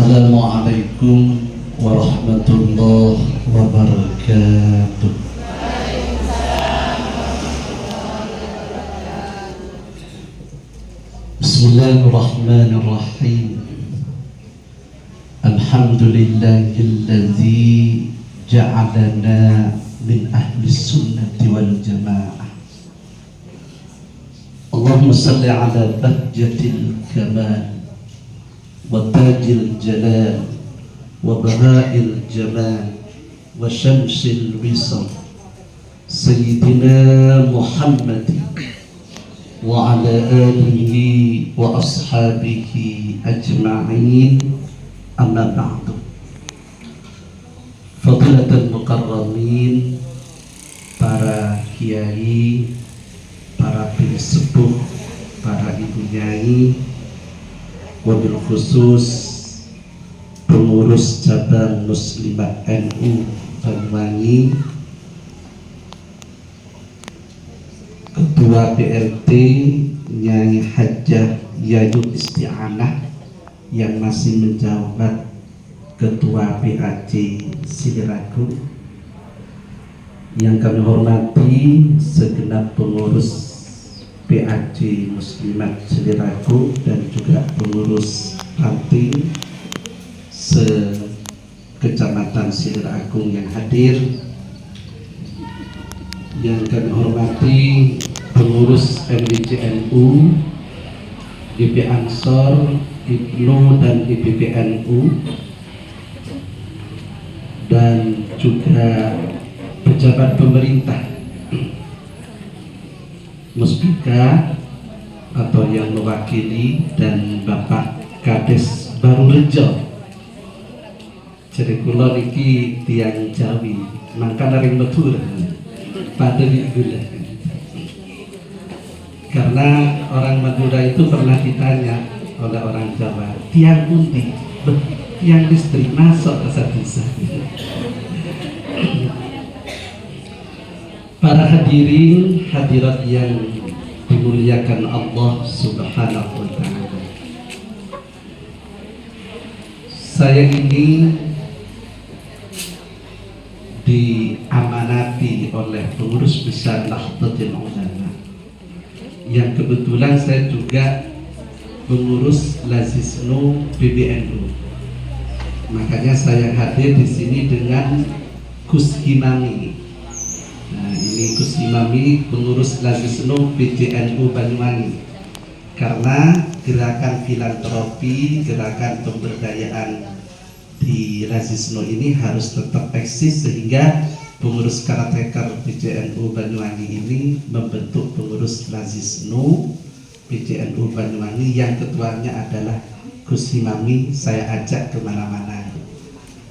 Assalamualaikum warahmatullahi wabarakatuh. Bismillahirrahmanirrahim. Alhamdulillahilladzi ja'alana min ahli sunnati wal jamaah. Allahumma salli ala bahjatil kamal wa tajil jalal wa baha'il jamal wa syamsil wisal Sayyidina Muhammad wa ala alihi wa ashabihi ajma'in, amma ba'du. Fadilatul mukarramin, para kiai, para pensepuh, para ibu nyai, wabil khusus pengurus cabang Muslimat NU Banyuwangi, Ketua PRT Nyai Hajjah Yayub Isti'anah yang masih menjabat Ketua PAC Siliraku, yang kami hormati segenap pengurus PAC Muslimat Siliraku dan juga pengurus ranting se-Kecamatan Siliraku yang hadir, yang kami hormati pengurus MDCNU, DP Ansor, IPNU dan IPPNU, dan juga pejabat pemerintah, Muspika atau yang mewakili, dan Bapak Kades Barurejo. Jadi kula niki tiang Jawi, mangka naring metur pada gula. Karena orang Madura itu pernah ditanya oleh orang Jawa, tiang pundi, tiang listrik, masuk bisa. Para hadirin hadirat yang dimuliakan Allah Subhanahu wa ta'ala, saya ini diamanati oleh pengurus besar Nahdlatul Ulama, yang kebetulan saya juga pengurus Lazisnu PBNU. Makanya saya hadir di sini dengan Gus Himami. Nah, ini Gus Himami, pengurus Lazisnu PJNU Banyuwangi. Karena gerakan filantropi, gerakan pemberdayaan di Lazisnu ini harus tetap eksis, sehingga pengurus karateker PJNU Banyuwangi ini membentuk pengurus Lazisnu PJNU Banyuwangi, yang ketuanya adalah Gus Himami. Saya ajak kemana-mana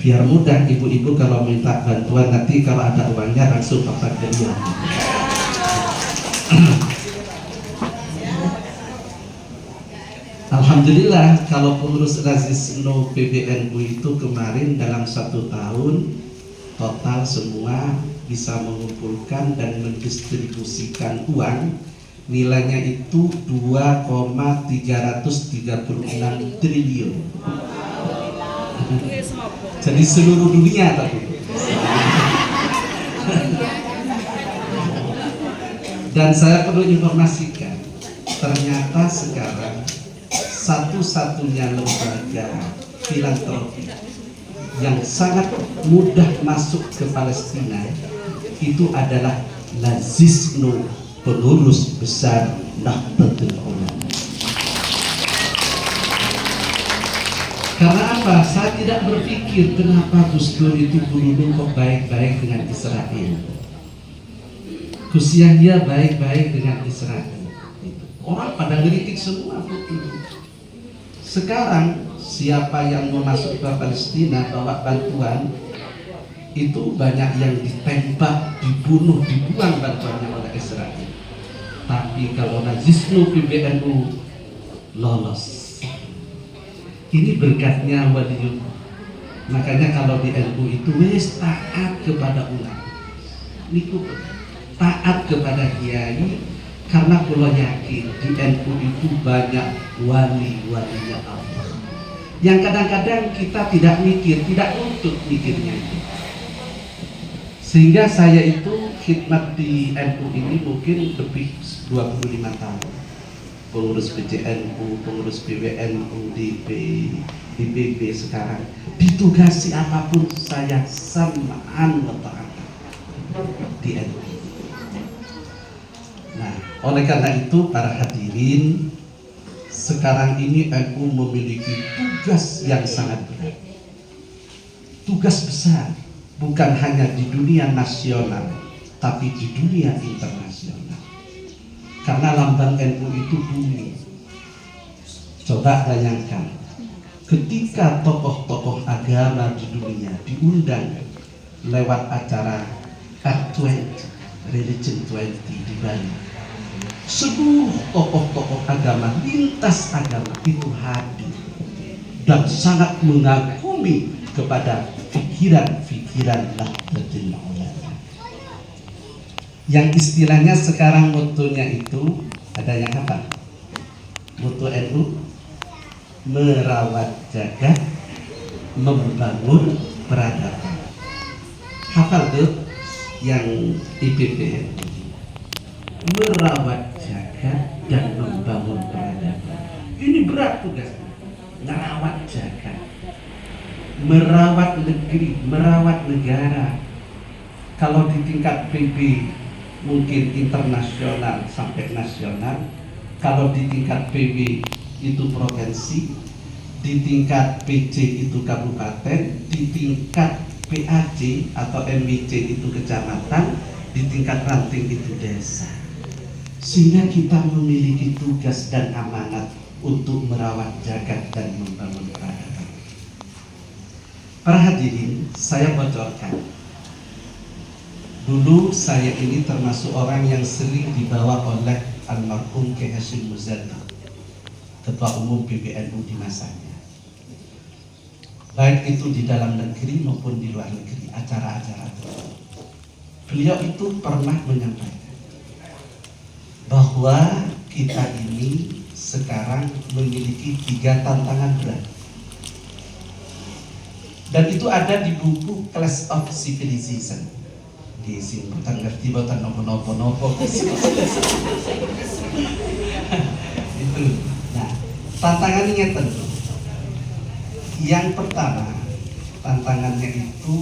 biar mudah, ibu-ibu kalau minta bantuan nanti kalau ada uangnya langsung pakai beliau. Alhamdulillah, kalau pengurus Lazisnu PBNU itu kemarin dalam 1 tahun total semua bisa mengumpulkan dan mendistribusikan uang nilainya itu 2,336 triliun. Jadi seluruh dunia tadi. Dan saya perlu informasikan, ternyata sekarang satu-satunya lembaga filantropi yang sangat mudah masuk ke Palestina itu adalah Lazisnu, pengurus besar Nahdlatul Ulama. Karena apa? Saya tidak berpikir kenapa Gus Dur itu dulu kok baik-baik dengan Israel, Gus Yahya baik-baik dengan Israel. Orang pada ngeritik semua dulu. Sekarang siapa yang mau masuk ke Palestina bawa bantuan, itu banyak yang ditembak, dibunuh, dibuang bantuannya oleh Israel. Tapi kalau Lazisnu PBNU lolos, ini berkatnya waliullah. Makanya kalau di NU itu wis taat kepada ulama, niku taat kepada kiai, karena kula yakin di NU itu banyak wali-walinya Allah. yang kadang-kadang kita tidak mikir, tidak untuk mikirnya itu. Sehingga saya itu khidmat di NU ini mungkin lebih 25 tahun. Pengurus PJNU, pengurus PWNU, DPB sekarang. Ditugasi apapun saya samaan taat di NU. Nah, oleh karena itu para hadirin, sekarang ini NU memiliki tugas yang sangat berat. Tugas besar, bukan hanya di dunia nasional, tapi di dunia internasional. Karena lambang NU itu bumi. Coba bayangkan, ketika tokoh-tokoh agama di dunia diundang lewat acara R20, Religion 20 di Bali, seluruh tokoh-tokoh agama, lintas agama itu hadir dan sangat mengagumi kepada pikiran-pikiran Nahdlatul Ulama. Yang istilahnya sekarang motonya itu ada yang apa? Moto NU, merawat jagat, membangun peradaban. Hafal tuh yang IPP, merawat jagat dan membangun peradaban. Ini berat tugasnya, merawat jagat, merawat negeri, merawat negara. Kalau di tingkat PB mungkin internasional sampai nasional, kalau di tingkat PB itu provinsi, di tingkat PC itu kabupaten, di tingkat PAC atau MIC itu kecamatan, di tingkat ranting itu desa. Sehingga kita memiliki tugas dan amanat untuk merawat jagat dan membangun peradaban. Para hadirin, saya bocorkan. Dulu saya ini termasuk orang yang sering dibawa oleh almarhum Kiai Hasyim Muzadi, Ketua Umum PBNU di masanya. Baik itu di dalam negeri maupun di luar negeri, acara-acara itu. Beliau itu pernah menyampaikan bahwa kita ini sekarang memiliki 3 tantangan berat. Dan itu ada di buku Clash of Civilization. Di sini bukan ngerti botan nopo itu. Nah, tantangannya tentu. Yang pertama, tantangannya itu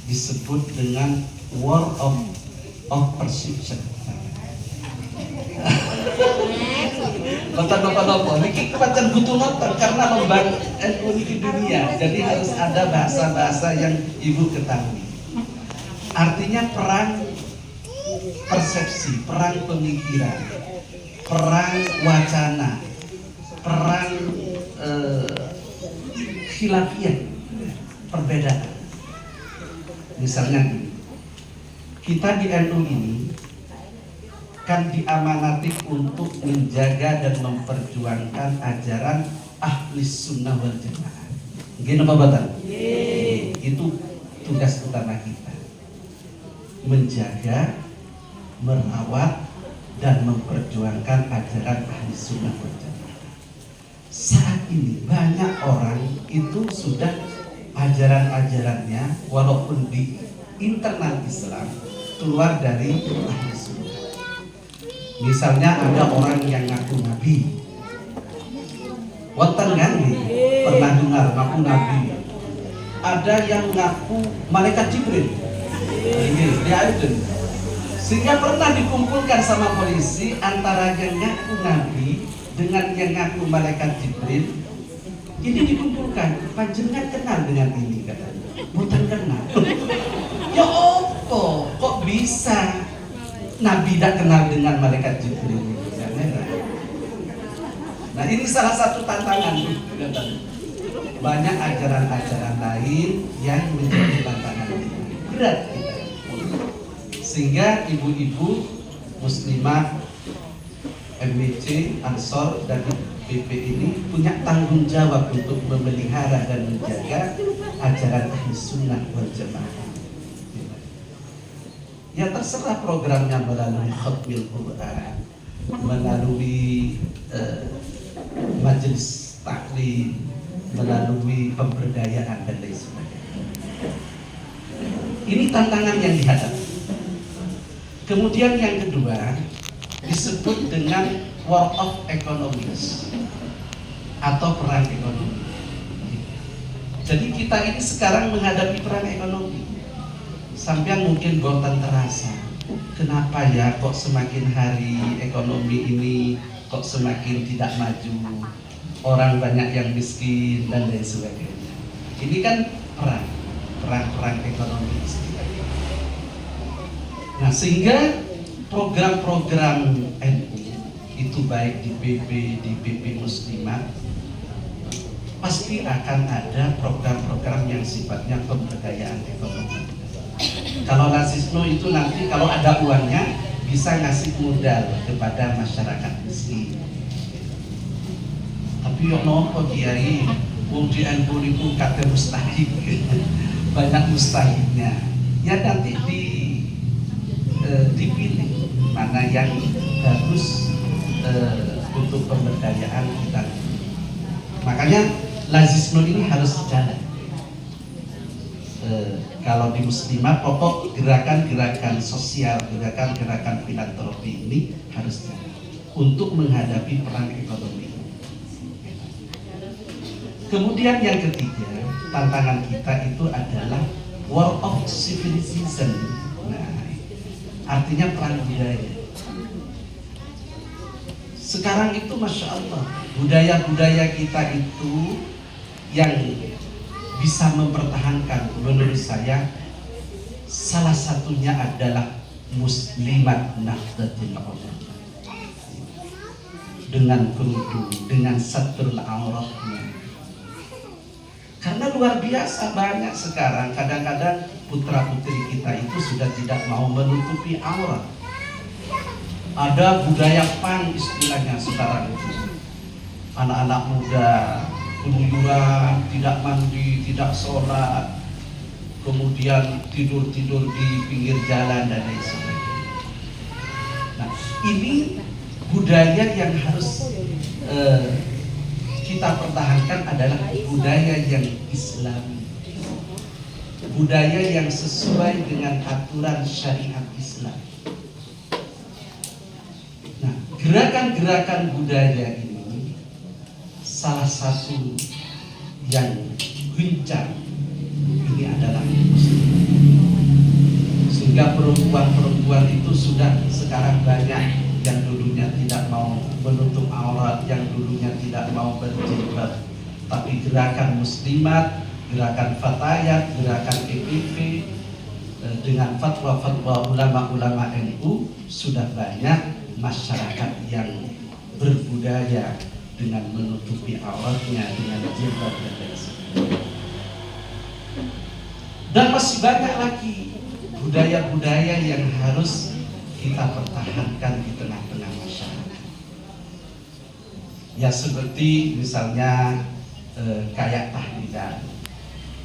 disebut dengan war of perception. Botan nopo ini kepacan butuh nonton karena membangun NU di dunia. Jadi harus ada bahasa-bahasa yang ibu ketahui. Artinya perang persepsi, perang pemikiran, perang wacana, perang khilafiyah, perbedaan. Misalnya kita di NU ini kan diamanati untuk menjaga dan memperjuangkan ajaran ahli sunnah wal jamaah. Gini apa Bapak? Itu tugas utama kita. Menjaga, merawat, dan memperjuangkan ajaran ahli sunnah wal jamaah. Saat ini banyak orang itu sudah ajaran-ajarannya walaupun di internal Islam keluar dari ahli sunnah. Misalnya ada orang yang ngaku nabi, wonten kan pernah dengar ngaku nabi. Ada yang ngaku malaikat Jibril. Ini dia itu. Sehingga pernah dikumpulkan sama polisi antara yang ngaku nabi dengan yang ngaku malaikat Jibril. Ini dikumpulkan, panjenengan kenal dengan ini katanya. Bukan kenal. Ya opo, kok bisa nabi tidak kenal dengan malaikat Jibril? Nah, ini salah satu tantangan. Banyak ajaran-ajaran lain yang menjadi tantangan berat kita. Sehingga ibu-ibu muslimat, MBC, Ansor, dan BP ini punya tanggung jawab untuk memelihara dan menjaga ajaran ahli sunnah wal jamaah. Ya terserah programnya melalui khatmil Quran, melalui majelis taklim, melalui pemberdayaan dan lain sebagainya. Ini tantangan yang dihadapi. Kemudian yang kedua disebut dengan war of economics atau perang ekonomi. Jadi kita ini sekarang menghadapi perang ekonomi. Sampai mungkin bosan terasa. Kenapa ya kok semakin hari ekonomi ini kok semakin tidak maju, orang banyak yang miskin dan lain sebagainya. Ini kan perang ekonomi. Nah, sehingga program-program NU itu baik di PB, di PP Muslimat, pasti akan ada program-program yang sifatnya pemberdayaan ekonomi. Kalau Lazisno itu nanti kalau ada uangnya bisa ngasih modal kepada masyarakat miskin. Tapi yo nopo kiai, wong di NU itu kata mustahil, banyak mustahilnya. Ya nanti dipilih mana yang bagus untuk pemberdayaan kita. Makanya Lazisno ini harus jalan. Kalau di Muslimat pokok gerakan-gerakan sosial, gerakan-gerakan filantropi ini harus jalan untuk menghadapi perang ekonomi. Kemudian yang ketiga, tantangan kita itu adalah war of civilization. Nah, artinya perang budaya. Sekarang itu Masya Allah, budaya-budaya kita itu yang bisa mempertahankan, menurut saya salah satunya adalah Muslimat Nahdlatul Ulama, dengan kerudung, dengan satrul auratnya. Karena luar biasa banyak sekarang, kadang-kadang putra-putri kita itu sudah tidak mau menutupi aurat. Ada budaya pang istilahnya sekarang itu. Anak-anak muda keluyuran, tidak mandi, tidak sholat, kemudian tidur-tidur di pinggir jalan dan lain sebagainya. Nah, ini budaya yang harus kita pertahankan adalah budaya yang Islami, budaya yang sesuai dengan aturan syariat Islam. Nah, gerakan-gerakan budaya ini salah satu yang gencar ini adalah Muslim. Sehingga perempuan-perempuan itu sudah sekarang banyak yang dulunya tidak mau menutup aurat, yang dulunya tidak mau berjilbab. Tapi gerakan Muslimat, gerakan Fatayat, gerakan EPP dengan fatwa-fatwa ulama-ulama NU sudah banyak masyarakat yang berbudaya dengan menutupi auratnya dengan jilbab dan lain sebagainya. Dan masih banyak lagi budaya-budaya yang harus kita pertahankan di tengah-tengah masyarakat. Ya seperti misalnya kayak tahlilan.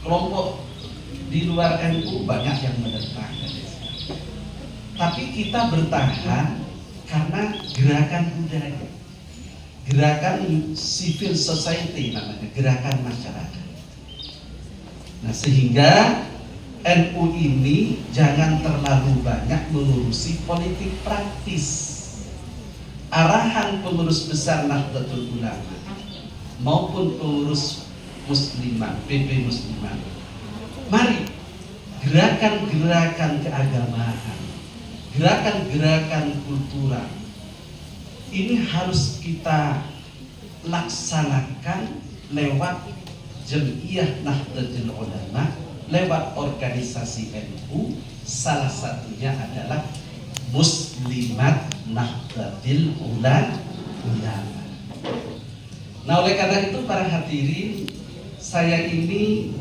Kelompok di luar NU banyak yang menentang. Tapi kita bertahan karena gerakan budaya, gerakan civil society namanya, gerakan masyarakat. Nah, sehingga NU ini jangan terlalu banyak mengurusi politik praktis. Arahan pengurus besar Nahdlatul Ulama maupun pengurus Muslimat, PP Muslimat, mari gerakan-gerakan keagamaan, gerakan-gerakan kultural ini harus kita laksanakan lewat Jem'iyah Nahdlatul Ulama, lewat organisasi NU. Salah satunya adalah Muslimat Nahdlatul Ulama. Nah, oleh karena itu para hadirin, saya ini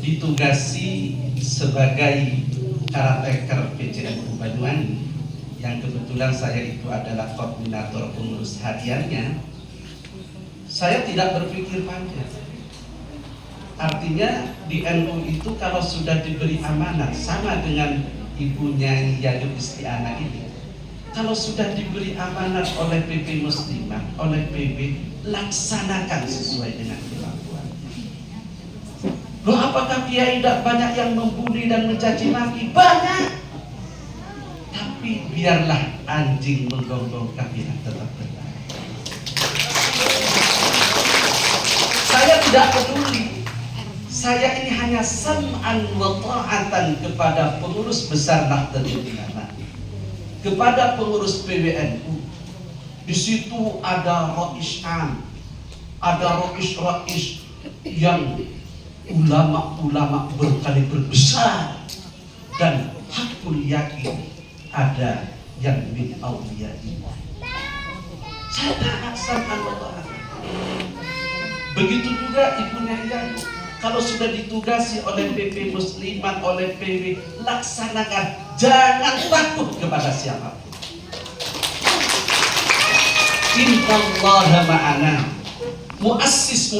ditugasi sebagai caretaker PCNU Banyuwangi, yang kebetulan saya itu adalah koordinator pengurus hariannya. Saya tidak berpikir panjang. Artinya di NU itu kalau sudah diberi amanah, sama dengan ibunya Yayu Istiana ini, kalau sudah diberi amanat oleh PP Muslimat, oleh PB, laksanakan sesuai dengan kemampuan. Apakah kiai tidak banyak yang membuli dan mencaci maki? Banyak. Tapi biarlah anjing menggonggong kaki tetap benar. Saya tidak peduli. Saya ini hanya sam'an wa ta'atan kepada pengurus besar Nahdlatul Ulama, kepada pengurus PWNU. Di situ ada Rais Am, ada Rais yang ulama-ulama berkaliber besar, dan hakul yakin ada yang min awliya ini. Saya taat sam'an wa ta'atan. Begitu juga ibunya Yayu, kalau sudah ditugasi oleh PP Muslimat, oleh PW, laksanakan, jangan takut kepada siapapun. Innallaha ma'ana. Muassis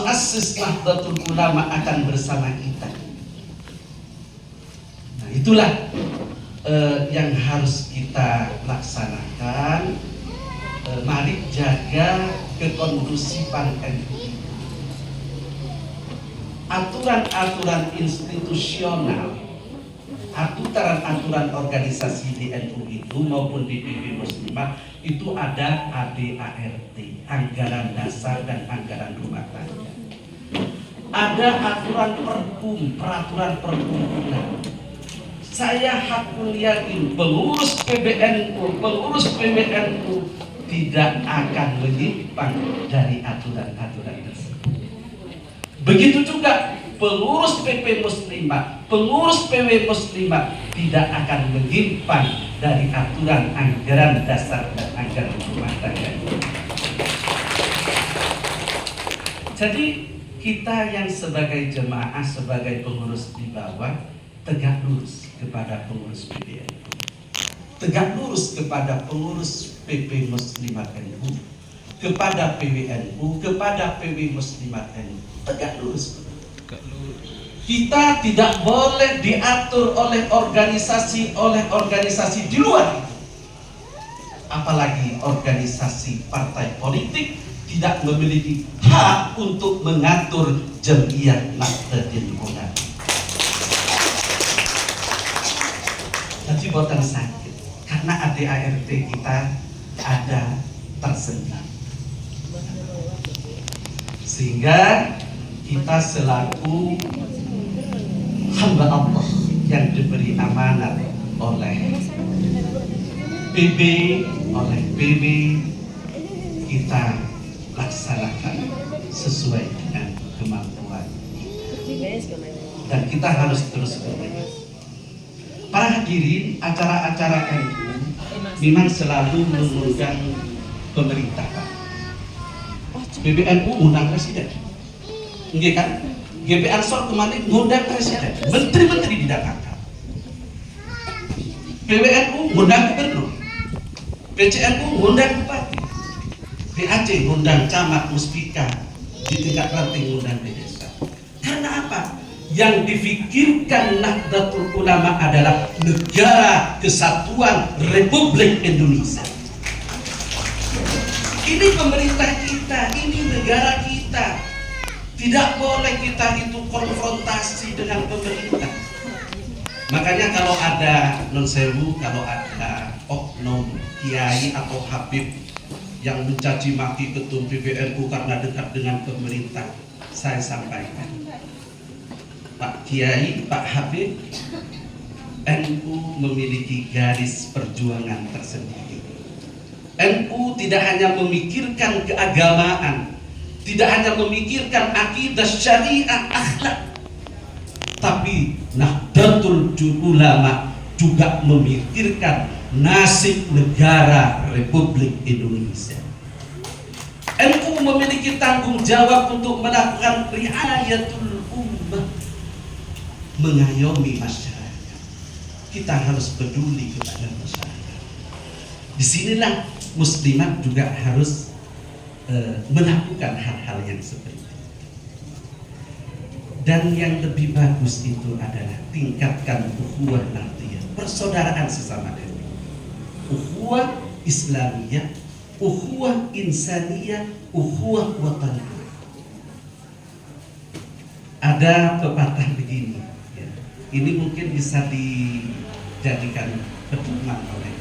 Nahdlatul Ulama akan bersama kita. Nah, itulah yang harus kita laksanakan. Mari jaga kekondusifan NU. Aturan-aturan institusional, aturan-aturan organisasi di NU itu maupun di PB Muslimat itu ada ADART, anggaran dasar dan anggaran rumah tangga. Ada aturan perkum, peraturan perkumpulan. Saya hakul yakin pengurus PBNU, pengurus PWNU tidak akan menyimpang dari aturan-aturan tersebut. Begitu juga pengurus PP Muslimat, pengurus PW Muslimat tidak akan menyimpang dari aturan anggaran dasar dan anggaran rumah tangga. Jadi kita yang sebagai jemaah, sebagai pengurus di bawah, tegak lurus kepada pengurus PBNU, tegak lurus kepada pengurus PP Muslimat NU, kepada PWNU, kepada PW Muslimat NU, tegak lurus. Kita tidak boleh diatur oleh organisasi di luar itu. Apalagi organisasi partai politik tidak memiliki hak untuk mengatur Jamiah Nahdlatul Ulama. Jadi boten sakit karena ADART kita ada tersendiri. Sehingga kita selaku hamba Allah yang diberi amanat oleh PB, oleh PB, kita laksanakan sesuai dengan kemampuan kita. Dan kita harus terus bekerja. Para hadirin, acara-acara NU memang selalu mengundang pemerintah. PBNU undang presiden, enggak kan? GB Ansor kemarin ngundang presiden, menteri-menteri didatangkan. PWNU ngundang gubernur, PCNU ngundang bupati, PAC ngundang camat, muspika, di tingkat ranting ngundang di desa. Karena apa? Yang difikirkan Nahdlatul Ulama adalah negara kesatuan Republik Indonesia. Ini pemerintah kita, ini negara kita. Tidak boleh kita itu konfrontasi dengan pemerintah. Makanya kalau ada non sewu, kalau ada oknum kiai atau habib yang mencaci maki ketum PBNU karena dekat dengan pemerintah, saya sampaikan, Pak Kiai, Pak Habib, NU memiliki garis perjuangan tersendiri. NU tidak hanya memikirkan keagamaan, tidak hanya memikirkan akidah syariah akhlak, tapi Nahdlatul Ulama juga memikirkan nasib negara Republik Indonesia. NU memiliki tanggung jawab untuk melakukan riayatul ummah, mengayomi masyarakat. Kita harus peduli kepada masyarakat. Disinilah muslimat juga harus melakukan hal-hal yang seperti itu. Dan yang lebih bagus itu adalah tingkatkan ukhuwah nahdliyah, persaudaraan sesama NU, ukhuwah Islamiyah, ukhuwah insaniyah, ukhuwah wataniyah. Ada pepatah begini, ya. Ini mungkin bisa dijadikan pedoman oleh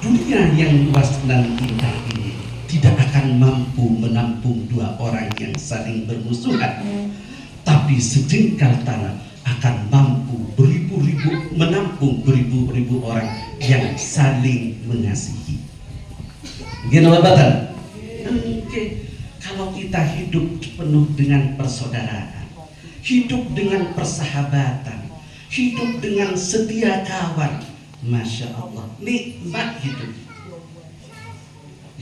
dunia yang luas dan indah ini tidak akan mampu menampung dua orang yang saling bermusuhan, tapi sejengkal tanah akan mampu menampung beribu-ribu orang yang saling mengasihi. Gimana Bapak? Oke. Kalau kita hidup penuh dengan persaudaraan, hidup dengan persahabatan, hidup dengan setia kawan, Masya Allah, nikmat hidup.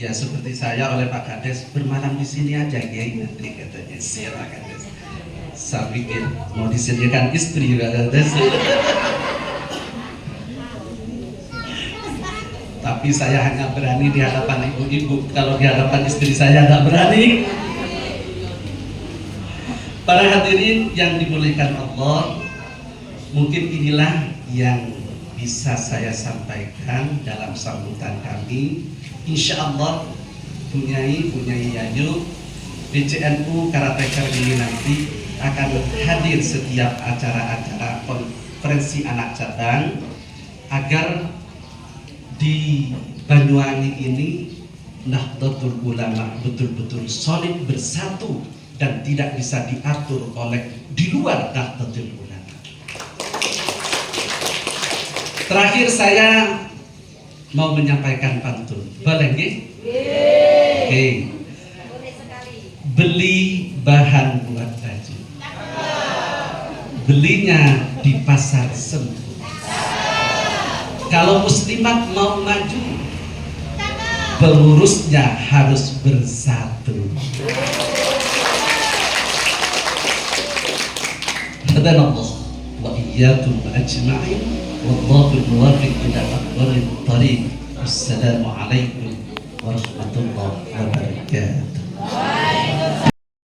Ya seperti saya oleh Pak Kades, bermalam di sini aja ya, nanti katanya Pak Kades. Saya pikir mau disediakan istri Pak Kades. Tapi saya hanya berani di hadapan ibu-ibu, kalau di hadapan istri saya tidak berani. Para hadirin yang dimuliakan Allah, mungkin inilah yang bisa saya sampaikan dalam sambutan kami. Insya Allah Bunyai Yayu PCNU Karateker ini nanti akan hadir setiap acara-acara konferensi anak cabang agar di Banyuwangi ini Nahdlatul Ulama betul-betul solid bersatu dan tidak bisa diatur oleh di luar Nahdlatul Ulama. Terakhir saya mau menyampaikan pantun. Boleh nggih? Oke. Beli bahan buat baju. Belinya di pasar Semu. Kalau muslimat mau maju, pengurusnya harus bersatu. Hadanallah wa iyyakum ajma'in wallahu muwaffiq ila aqwamit thariq. Assalamualaikum warahmatullahi wabarakatuh.